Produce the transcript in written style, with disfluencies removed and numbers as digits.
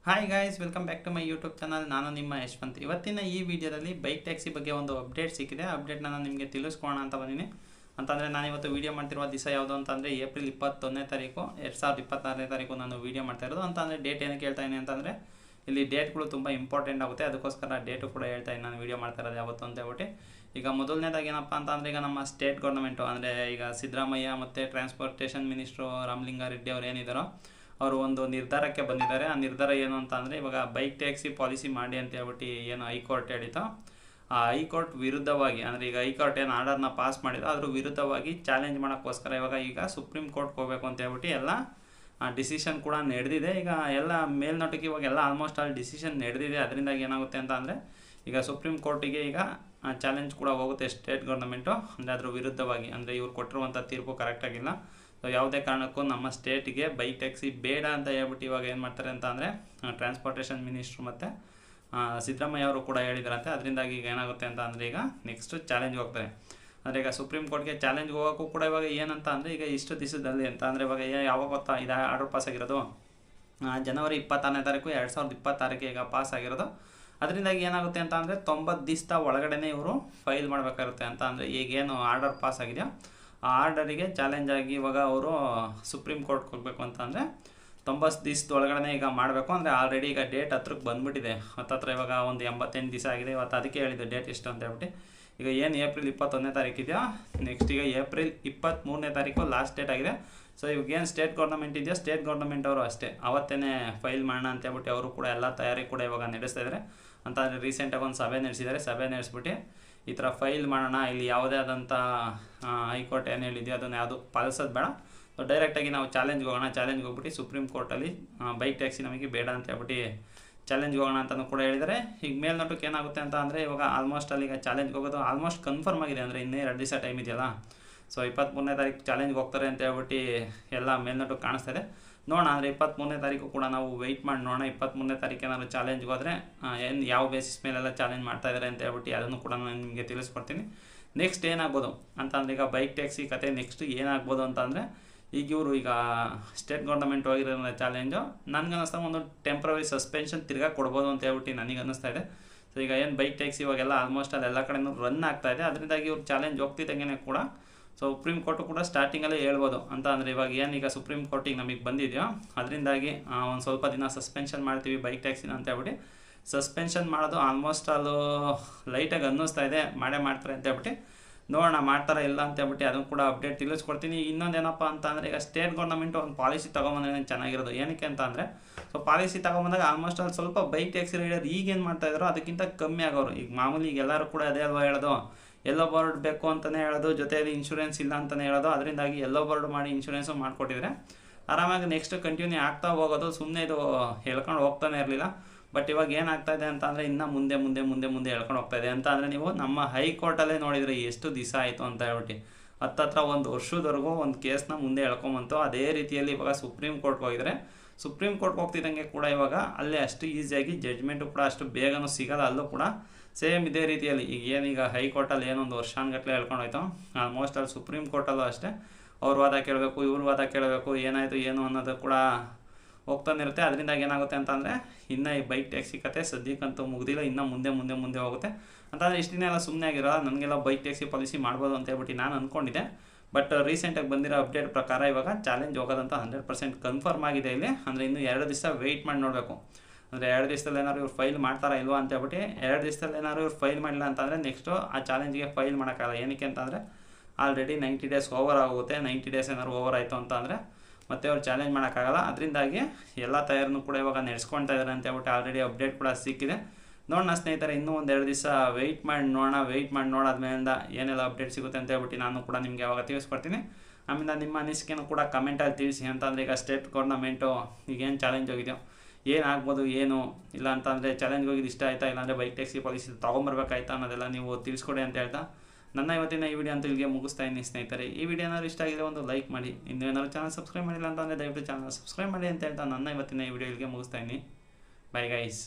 Hi guys, welcome back to my YouTube channel. ನಾನು ನಿಮ್ಮ ಯಶವಂತ್. ಇವತ್ತಿನ ಈ ವಿಡಿಯೋದಲ್ಲಿ ಬೈಕ್ ಟ್ಯಾಕ್ಸಿ ಬಗ್ಗೆ ಒಂದು ಅಪ್ಡೇಟ್ ಸಿಕ್ಕಿದೆ. ಅಪ್ಡೇಟ್ನ ನಾನು ನಿಮಗೆ ತಿಳಿಸ್ಕೊಳ್ಳೋಣ ಅಂತ ಬಂದಿನಿ. ಅಂತಂದರೆ ನಾನಿವತ್ತು ವೀಡಿಯೋ ಮಾಡ್ತಿರುವ ದಿವಸ ಯಾವುದು ಅಂತಂದರೆ ಏಪ್ರಿಲ್ 21ನೇ ತಾರೀಕು 2026ನೇ ತಾರೀಕು ನಾನು ವೀಡಿಯೋ ಮಾಡ್ತಾ ಇರೋದು. ಅಂತಂದರೆ ಡೇಟ್ ಏನಕ್ಕೆ ಹೇಳ್ತಾ ಇದ್ದೀನಿ ಅಂತಂದರೆ ಇಲ್ಲಿ ಡೇಟ್ಗಳು ತುಂಬ ಇಂಪಾರ್ಟೆಂಟ್ ಆಗುತ್ತೆ. ಅದಕ್ಕೋಸ್ಕರ ಡೇಟು ಕೂಡ ಹೇಳ್ತಾ ಇದ್ದೀನಿ, ನಾನು ವೀಡಿಯೋ ಮಾಡ್ತಾ ಇರೋದು ಯಾವತ್ತು ಅಂತ ಹೇಳ್ಬಿಟ್ಟು. ಈಗ ಮೊದಲನೇದಾಗಿ ಏನಪ್ಪ ಅಂತಂದರೆ ಈಗ ನಮ್ಮ ಸ್ಟೇಟ್ ಗೌರ್ಮೆಂಟು ಅಂದರೆ ಈಗ ಸಿದ್ದರಾಮಯ್ಯ ಮತ್ತು ಟ್ರಾನ್ಸ್ಪೋರ್ಟೇಷನ್ ಮಿನಿಸ್ಟ್ರು ರಾಮಲಿಂಗಾರೆಡ್ಡಿ ಅವ್ರು ಏನಿದ್ದಾರೋ ಅವರು ಒಂದು ನಿರ್ಧಾರಕ್ಕೆ ಬಂದಿದ್ದಾರೆ. ಆ ನಿರ್ಧಾರ ಏನು ಅಂತ ಅಂದರೆ ಇವಾಗ ಬೈಕ್ ಟ್ಯಾಕ್ಸಿ ಪಾಲಿಸಿ ಮಾಡಿ ಅಂತ ಹೇಳ್ಬಿಟ್ಟು ಏನು ಹೈಕೋರ್ಟ್ ಹೇಳಿತೋ ಆ ಹೈಕೋರ್ಟ್ ವಿರುದ್ಧವಾಗಿ, ಅಂದರೆ ಈಗ ಹೈಕೋರ್ಟ್ ಏನು ಆರ್ಡರ್ನ ಪಾಸ್ ಮಾಡಿದೋ ಅದ್ರ ವಿರುದ್ಧವಾಗಿ ಚಾಲೆಂಜ್ ಮಾಡೋಕ್ಕೋಸ್ಕರ ಈಗ ಸುಪ್ರೀಂ ಕೋರ್ಟ್ಗೆ ಹೋಗಬೇಕು ಅಂತ ಹೇಳ್ಬಿಟ್ಟು ಎಲ್ಲ ಡಿಸಿಷನ್ ಕೂಡ ನಡೆದಿದೆ. ಈಗ ಎಲ್ಲ ಮೇಲ್ನೋಟಕ್ಕೆ ಇವಾಗ ಎಲ್ಲ ಆಲ್ಮೋಸ್ಟ್ ಆಲ್ ಡಿಸಿಷನ್ ನಡೆದಿದೆ. ಅದರಿಂದಾಗಿ ಏನಾಗುತ್ತೆ ಅಂತ ಅಂದರೆ ಈಗ ಸುಪ್ರೀಂ ಕೋರ್ಟಿಗೆ ಈಗ ಚಾಲೆಂಜ್ ಕೂಡ ಹೋಗುತ್ತೆ ಸ್ಟೇಟ್ ಗೌರ್ಮೆಂಟು, ಅಂದರೆ ಅದ್ರ ವಿರುದ್ಧವಾಗಿ. ಅಂದರೆ ಇವ್ರು ಕೊಟ್ಟಿರುವಂಥ ತೀರ್ಪು ಕರೆಕ್ಟಾಗಿಲ್ಲ. ಸೊ ಯಾವುದೇ ಕಾರಣಕ್ಕೂ ನಮ್ಮ ಸ್ಟೇಟಿಗೆ ಬೈಕ್ ಟ್ಯಾಕ್ಸಿ ಬೇಡ ಅಂತ ಹೇಳ್ಬಿಟ್ಟು ಇವಾಗ ಏನು ಮಾಡ್ತಾರೆ ಅಂತ ಅಂದರೆ ಟ್ರಾನ್ಸ್ಪೋರ್ಟೇಷನ್ ಮಿನಿಸ್ಟ್ರು ಮತ್ತು ಸಿದ್ದರಾಮಯ್ಯ ಅವರು ಕೂಡ ಹೇಳಿದ್ರಂತೆ. ಅದರಿಂದಾಗಿ ಈಗ ಏನಾಗುತ್ತೆ ಅಂತ ಅಂದರೆ ಈಗ ನೆಕ್ಸ್ಟು ಚಾಲೆಂಜ್ಗೆ ಹೋಗ್ತಾರೆ. ಅಂದರೆ ಈಗ ಸುಪ್ರೀಂ ಕೋರ್ಟ್ಗೆ ಚಾಲೆಂಜ್ಗೆ ಹೋಗೋಕ್ಕೂ ಕೂಡ ಇವಾಗ ಏನಂತ ಅಂದರೆ ಈಗ ಇಷ್ಟು ದಿವಸದಲ್ಲಿ ಅಂತ ಅಂದರೆ ಇವಾಗ ಯಾವಾಗ ಗೊತ್ತಾ ಇದು ಆರ್ಡರ್ ಪಾಸ್ ಆಗಿರೋದು ಜನವರಿ 26ನೇ ತಾರೀಕು 2026ಕ್ಕೆ ಈಗ ಪಾಸ್ ಆಗಿರೋದು. ಅದರಿಂದಾಗಿ ಏನಾಗುತ್ತೆ ಅಂತ ಅಂದರೆ 90 ದಿವಸದ ಒಳಗಡೆ ಇವರು ಫೈಲ್ ಮಾಡಬೇಕಾಗುತ್ತೆ. ಅಂತ ಅಂದರೆ ಈಗೇನು ಆರ್ಡರ್ ಪಾಸ್ ಆಗಿದೆಯೋ ಆ ಆರ್ಡರಿಗೆ ಚಾಲೆಂಜ್ ಆಗಿ ಇವಾಗ ಅವರು ಸುಪ್ರೀಂ ಕೋರ್ಟ್ಗೆ ಹೋಗಬೇಕು ಅಂತ ಅಂದರೆ 90 ದಿವಸದೊಳಗಡೆ ಈಗ ಮಾಡಬೇಕು. ಅಂದರೆ ಆಲ್ರೆಡಿ ಈಗ ಡೇಟ್ ಹತ್ರಕ್ಕೆ ಬಂದುಬಿಟ್ಟಿದೆ. ಹತ್ತತ್ರ ಇವಾಗ ಒಂದು 88 ದಿವಸ ಆಗಿದೆ. ಇವತ್ತು ಅದಕ್ಕೆ ಹೇಳಿದ್ದು ಡೇಟ್ ಎಷ್ಟು ಅಂತ ಹೇಳ್ಬಿಟ್ಟು. ಈಗ ಏನು ಏಪ್ರಿಲ್ 21ನೇ ತಾರೀಕು ಇದೆಯೋ ನೆಕ್ಸ್ಟ್ ಈಗ ಏಪ್ರಿಲ್ 23ನೇ ತಾರೀಕು ಲಾಸ್ಟ್ ಡೇಟ್ ಆಗಿದೆ. ಸೊ ಇವಾಗ ಏನು ಸ್ಟೇಟ್ ಗೌರ್ಮೆಂಟ್ ಇದೆಯೋ ಸ್ಟೇಟ್ ಗೌರ್ಮೆಂಟ್ ಅವರು ಅಷ್ಟೇ ಅವತ್ತೇ ಫೈಲ್ ಮಾಡೋಣ ಅಂತ ಹೇಳ್ಬಿಟ್ಟು ಅವರು ಕೂಡ ಎಲ್ಲ ತಯಾರಿ ಕೂಡ ಇವಾಗ ನಡೆಸ್ತಾ ಇದ್ದಾರೆ. ಅಂತ ಅಂದರೆ ರೀಸೆಂಟಾಗಿ ಒಂದು ಸಭೆ ನಡೆಸಿದ್ದಾರೆ. ಸಭೆ ನಡೆಸ್ಬಿಟ್ಟು ಈ ಥರ ಫೈಲ್ ಮಾಡೋಣ, ಇಲ್ಲಿ ಯಾವುದೇ ಆದಂಥ ಹೈಕೋರ್ಟ್ ಏನು ಹೇಳಿದೆಯೋ ಅದನ್ನು ಯಾವುದು ಪಾಲಿಸೋದು ಬೇಡ, ಡೈರೆಕ್ಟಾಗಿ ನಾವು ಚಾಲೆಂಜ್ಗೆ ಹೋಗೋಣ. ಚಾಲೆಂಜ್ಗೆ ಹೋಗ್ಬಿಟ್ಟು ಸುಪ್ರೀಂ ಕೋರ್ಟಲ್ಲಿ ಬೈಕ್ ಟ್ಯಾಕ್ಸಿ ನಮಗೆ ಬೇಡ ಅಂತ ಹೇಳ್ಬಿಟ್ಟು ಚಾಲೆಂಜ್ಗೆ ಹೋಗೋಣ ಅಂತಲೂ ಕೂಡ ಹೇಳಿದ್ದಾರೆ. ಈಗ ಮೇಲ್ನೋಟಕ್ಕೆ ಏನಾಗುತ್ತೆ ಅಂತ ಅಂದರೆ ಇವಾಗ ಆಲ್ಮೋಸ್ಟ್ ಅಲ್ಲಿ ಈಗ ಚಾಲೆಂಜ್ಗೆ ಹೋಗೋದು ಆಲ್ಮೋಸ್ಟ್ ಕನ್ಫರ್ಮ್ ಆಗಿದೆ. ಅಂದರೆ ಇನ್ನೇ 2 ದಿವಸ ಟೈಮ್ ಇದೆಯಲ್ಲ. ಸೊ 23ನೇ ತಾರೀಕು ಚಾಲೆಂಜ್ಗೆ ಹೋಗ್ತಾರೆ ಅಂತ ಹೇಳ್ಬಿಟ್ಟು ಎಲ್ಲ ಮೇಲ್ನೋಟಕ್ಕೆ ಕಾಣಿಸ್ತಾ ಇದೆ. ನೋಡೋಣ, ಅಂದರೆ 23ನೇ ತಾರೀಕು ಕೂಡ ನಾವು ವೆಯ್ಟ್ ಮಾಡಿ ನೋಡೋಣ. 23ನೇ ತಾರೀಕು ಏನಾದ್ರು ಚಾಲೆಂಜ್ಗೆ ಹೋದರೆ ಏನು ಯಾವ ಬೇಸಿಸ್ ಮೇಲೆಲ್ಲ ಚಾಲೆಂಜ್ ಮಾಡ್ತಾ ಇದ್ದಾರೆ ಅಂತ ಹೇಳ್ಬಿಟ್ಟು ಅದನ್ನು ಕೂಡ ನಾನು ನಿಮಗೆ ತಿಳಿಸ್ಕೊಡ್ತೀನಿ. ನೆಕ್ಸ್ಟ್ ಏನಾಗ್ಬೋದು ಅಂತಂದರೆ ಈಗ ಬೈಕ್ ಟ್ಯಾಕ್ಸಿ ಕತೆ ನೆಕ್ಸ್ಟ್ ಏನಾಗ್ಬೋದು ಅಂತ ಅಂದರೆ ಈಗ ಇವರು ಈಗ ಸ್ಟೇಟ್ ಗೌರ್ಮೆಂಟ್ ಹೋಗಿರೋ ಚಾಲೆಂಜು ನನಗನ್ನಿಸ್ತಾ ಒಂದು ಟೆಂಪ್ರವರಿ ಸಸ್ಪೆನ್ಷನ್ ತಿರ್ಗಾ ಕೊಡ್ಬೋದು ಅಂತ ಹೇಳ್ಬಿಟ್ಟು ನನಗೆ ಅನ್ನಿಸ್ತಾ ಇದೆ. ಸೊ ಈಗ ಏನು ಬೈಕ್ ಟ್ಯಾಕ್ಸಿ ಇವಾಗೆಲ್ಲ ಆಲ್ಮೋಸ್ಟ್ ಅಲ್ಲಿ ಎಲ್ಲ ಕಡೆಯೂ ರನ್ ಆಗ್ತಾ ಇದೆ. ಅದರಿಂದಾಗಿ ಇವ್ರು ಚಾಲೆಂಜ್ ಹೋಗ್ತಿದ್ದಂಗೆ ಕೂಡ ಸೊ ಸುಪ್ರೀಂ ಕೋರ್ಟು ಕೂಡ ಸ್ಟಾರ್ಟಿಂಗಲ್ಲೇ ಹೇಳ್ಬೋದು. ಅಂತ ಅಂದರೆ ಇವಾಗ ಏನೀಗ ಸುಪ್ರೀಂ ಕೋರ್ಟಿಗೆ ನಮಗೆ ಬಂದಿದೆಯೋ ಅದರಿಂದಾಗಿ ಒಂದು ಸ್ವಲ್ಪ ದಿನ ಸಸ್ಪೆನ್ಷನ್ ಮಾಡ್ತೀವಿ ಬೈಕ್ ಟ್ಯಾಕ್ಸಿನ ಅಂತ ಹೇಳ್ಬಿಟ್ಟು ಸಸ್ಪೆನ್ಷನ್ ಮಾಡೋದು ಆಲ್ಮೋಸ್ಟ್ ಅಲ್ಲೂ ಲೈಟಾಗಿ ಅನ್ನಿಸ್ತಾ ಇದೆ. ಮಾಡ್ತಾರೆ ಅಂತ ಹೇಳ್ಬಿಟ್ಟು ನೋಡೋಣ ಮಾಡ್ತಾರಾ ಇಲ್ಲ ಅಂತ ಹೇಳ್ಬಿಟ್ಟು ಅದನ್ನು ಕೂಡ ಅಪ್ಡೇಟ್ ತಿಳಿಸ್ಕೊಡ್ತೀನಿ. ಇನ್ನೊಂದೇನಪ್ಪ ಅಂತ ಅಂದರೆ ಈಗ ಸ್ಟೇಟ್ ಗೌರ್ಮೆಂಟ್ ಒಂದು ಪಾಲಿಸಿ ತೊಗೊಂಬಂದ್ರೆ ಚೆನ್ನಾಗಿರೋದು. ಏನಕ್ಕೆ ಅಂತ ಅಂದರೆ ಸೊ ಪಾಲಿಸಿ ತೊಗೊಂಬಂದಾಗ ಆಲ್ಮೋಸ್ಟ್ ಅಲ್ಲಿ ಸ್ವಲ್ಪ ಬೈಕ್ ಟ್ಯಾಕ್ಸಿ ರೈಡರ್ ಈಗೇನು ಮಾಡ್ತಾಯಿದ್ರು ಅದಕ್ಕಿಂತ ಕಮ್ಮಿ ಆಗೋರು. ಈಗ ಮಾಮೂಲಿ ಈಗ ಎಲ್ಲರೂ ಕೂಡ ಅದೇ ಅಲ್ವಾ ಹೇಳೋದು, ಎಲ್ಲೋ ಬೋರ್ಡ್ ಬೇಕು ಅಂತಲೇ ಹೇಳೋದು, ಜೊತೆಯಲ್ಲಿ ಇನ್ಶೂರೆನ್ಸ್ ಇಲ್ಲ ಅಂತಲೇ ಹೇಳೋದು. ಅದರಿಂದಾಗಿ ಎಲ್ಲೋ ಬೋರ್ಡ್ ಮಾಡಿ ಇನ್ಶೂರೆನ್ಸು ಮಾಡಿಕೊಟ್ಟಿದ್ರೆ ಆರಾಮಾಗಿ ನೆಕ್ಸ್ಟ್ ಕಂಟಿನ್ಯೂ ಆಗ್ತಾ ಹೋಗೋದು. ಸುಮ್ಮನೆ ಇದು ಹೇಳ್ಕೊಂಡು ಹೋಗ್ತಾನೆ ಇರಲಿಲ್ಲ. ಬಟ್ ಇವಾಗ ಏನಾಗ್ತಾ ಇದೆ ಅಂತ ಅಂದರೆ ಇನ್ನೂ ಮುಂದೆ ಹೇಳ್ಕೊಂಡು ಹೋಗ್ತಾ ಇದೆ. ಅಂತ ಅಂದರೆ ನೀವು ನಮ್ಮ ಹೈಕೋರ್ಟಲ್ಲೇ ನೋಡಿದರೆ ಎಷ್ಟು ದಿವಸ ಆಯಿತು ಅಂತ ಹೇಳ್ಬಿಟ್ಟು ಹತ್ತತ್ರ 1 ವರ್ಷದವರೆಗೂ ಒಂದು ಕೇಸ್ನ ಮುಂದೆ ಎಳ್ಕೊಂಬಂತು. ಅದೇ ರೀತಿಯಲ್ಲಿ ಇವಾಗ ಸುಪ್ರೀಂ ಕೋರ್ಟ್ಗೆ ಹೋಗಿದರೆ ಸುಪ್ರೀಂ ಕೋರ್ಟ್ಗೆ ಹೋಗ್ತಿದ್ದಂಗೆ ಕೂಡ ಇವಾಗ ಅಲ್ಲೇ ಅಷ್ಟು ಈಸಿಯಾಗಿ ಜಡ್ಜ್ಮೆಂಟು ಕೂಡ ಅಷ್ಟು ಬೇಗನೂ ಸಿಗೋಲ್ಲ. ಅಲ್ಲೂ ಕೂಡ ಸೇಮ್ ಇದೇ ರೀತಿಯಲ್ಲಿ ಈಗ ಏನೀಗ ಹೈಕೋರ್ಟಲ್ಲಿ ಏನೊಂದು ವರ್ಷಾನ್ಗಟ್ಟಲೆ ಹೇಳ್ಕೊಂಡೋಯ್ತು, ಆಲ್ಮೋಸ್ಟ್ ಅಲ್ಲಿ ಸುಪ್ರೀಂ ಕೋರ್ಟಲ್ಲೂ ಅಷ್ಟೇ ಅವ್ರ ವಾದ ಕೇಳಬೇಕು, ಇವ್ರ ವಾದ ಕೇಳಬೇಕು, ಏನಾಯಿತು ಏನು ಅನ್ನೋದು ಕೂಡ ಹೋಗ್ತಾನೆ ಇರುತ್ತೆ. ಅದರಿಂದಾಗಿ ಏನಾಗುತ್ತೆ ಅಂತಂದರೆ ಇನ್ನು ಈ ಬೈಕ್ ಟ್ಯಾಕ್ಸಿ ಕತೆ ಸದ್ಯಕ್ಕಂತೂ ಮುಗ್ದಿಲ್ಲ, ಇನ್ನೂ ಮುಂದೆ ಹೋಗುತ್ತೆ. ಅಂತಂದರೆ ಇಷ್ಟು ದಿನ ಎಲ್ಲ ಸುಮ್ಮನೆ ಆಗಿರೋಲ್ಲ, ನನಗೆಲ್ಲ ಬೈಕ್ ಟ್ಯಾಕ್ಸಿ ಪಾಲಿಸಿ ಮಾಡ್ಬೋದು ಅಂತ ಹೇಳ್ಬಿಟ್ಟು ನಾನು ಅಂದ್ಕೊಂಡಿದ್ದೆ. ಬಟ್ ರೀಸೆಂಟಾಗಿ ಬಂದಿರೋ ಅಪ್ಡೇಟ್ ಪ್ರಕಾರ ಇವಾಗ ಚಾಲೆಂಜ್ ಹೋಗೋದಂತ 100% ಕನ್ಫರ್ಮ್ ಆಗಿದೆ ಇಲ್ಲಿ. ಅಂದರೆ ಇನ್ನೂ 2 ದಿವಸ ವೆಯ್ಟ್ ಮಾಡಿ ನೋಡಬೇಕು. ಅಂದರೆ 2 ದಿವಸದಲ್ಲಿ ಏನಾದ್ರು ಇವ್ರು ಫೈಲ್ ಮಾಡ್ತಾರಾ ಇಲ್ವಾ ಅಂತ ಹೇಳ್ಬಿಟ್ಟು 2 ದಿವಸದಲ್ಲಿ ಏನಾದ್ರು ಇವ್ರು ಫೈಲ್ ಮಾಡಿಲ್ಲ ಅಂತಂದರೆ ನೆಕ್ಸ್ಟು ಆ ಚಾಲೆಂಜಿಗೆ ಫೈಲ್ ಮಾಡೋಕ್ಕಾಗಲ್ಲ. ಏನಕ್ಕೆ ಅಂತಂದರೆ ಆಲ್ರೆಡಿ 90 ಡೇಸ್ ಓವರ್ ಆಗುತ್ತೆ. 90 ಡೇಸ್ ಏನಾದ್ರು ಓವರ್ ಆಯಿತು ಅಂತ ಅಂದರೆ ಮತ್ತೆ ಅವ್ರು ಚಾಲೆಂಜ್ ಮಾಡೋಕ್ಕಾಗಲ್ಲ. ಅದರಿಂದಾಗಿ ಎಲ್ಲ ತಯಾರನ್ನು ಕೂಡ ಇವಾಗ ನಡೆಸ್ಕೊಳ್ತಾ ಇದ್ದಾರೆ ಅಂತ ಹೇಳ್ಬಿಟ್ಟು ಆಲ್ರೆಡಿ ಅಪ್ಡೇಟ್ ಕೂಡ ಸಿಕ್ಕಿದೆ. ನೋಡೋಣ ಸ್ನೇಹಿತರೆ, ಇನ್ನೂ 1-2 ದಿವಸ ವೆಯ್ಟ್ ಮಾಡಿ ನೋಡಾದ್ಮೇಲಿಂದ ಏನೆಲ್ಲ ಅಪ್ಡೇಟ್ ಸಿಗುತ್ತೆ ಅಂತ ಹೇಳ್ಬಿಟ್ಟು ನಾನು ಕೂಡ ನಿಮಗೆ ಯಾವಾಗ ತಿಳಿಸ್ಕೊಡ್ತೀನಿ. ಆಮೇಲೆ ನಿಮ್ಮ ಅನಿಸಿಕೆನೂ ಕೂಡ ಕಮೆಂಟಲ್ಲಿ ತಿಳಿಸಿ. ಅಂತಂದರೆ ಈಗ ಸ್ಟೇಟ್ ಗೌರ್ಮೆಂಟು ಈಗೇನು ಚಾಲೆಂಜ್ ಹೋಗಿದೆಯೋ ಏನಾಗ್ಬೋದು ಏನು ಇಲ್ಲ ಅಂತಂದರೆ ಚಾಲೆಂಜ್ ಹೋಗಿದ್ದು ಇಷ್ಟ ಆಯಿತಾ, ಇಲ್ಲಾಂದರೆ ಬೈಕ್ ಟ್ಯಾಕ್ಸಿ ಪಾಲಿಸಿ ತೊಗೊಂಬರ್ಬೇಕಾಯ್ತಾ ಅನ್ನೋದೆಲ್ಲ ನೀವು ತಿಳಿಸ್ಕೊಡಿ ಅಂತ ಹೇಳ್ತಾ ನನ್ನ ಇವತ್ತಿನ ಈ ವಿಡಿಯೋ ಅಂತೂ ಇಲ್ಲಿಗೆ ಮುಗಿಸ್ತಾ ಇದ್ದೀನಿ ಸ್ನೇಹಿತರೆ. ಈ ವಿಡಿಯೋ ಏನಾದ್ರು ಇಷ್ಟ ಆಗಿದೆ ಒಂದು ಲೈಕ್ ಮಾಡಿ. ಇನ್ನೂ ಏನಾದ್ರು ಚಾನಲ್ ಸಬ್ಸ್ಕ್ರೈಬ್ ಮಾಡಿಲ್ಲ ಅಂತಂದರೆ ದಯವಿಟ್ಟು ಚಾನಲ್ ಸಬ್ಸ್ಕ್ರೈಬ್ ಮಾಡಿ ಅಂತ ಹೇಳ್ತಾ ನನ್ನ ಇವತ್ತಿನ ಈ ವಿಡಿಯೋ ಇಲ್ಲಿಗೆ ಮುಗಿಸ್ತಾ ಇದ್ದೀನಿ. Bye guys.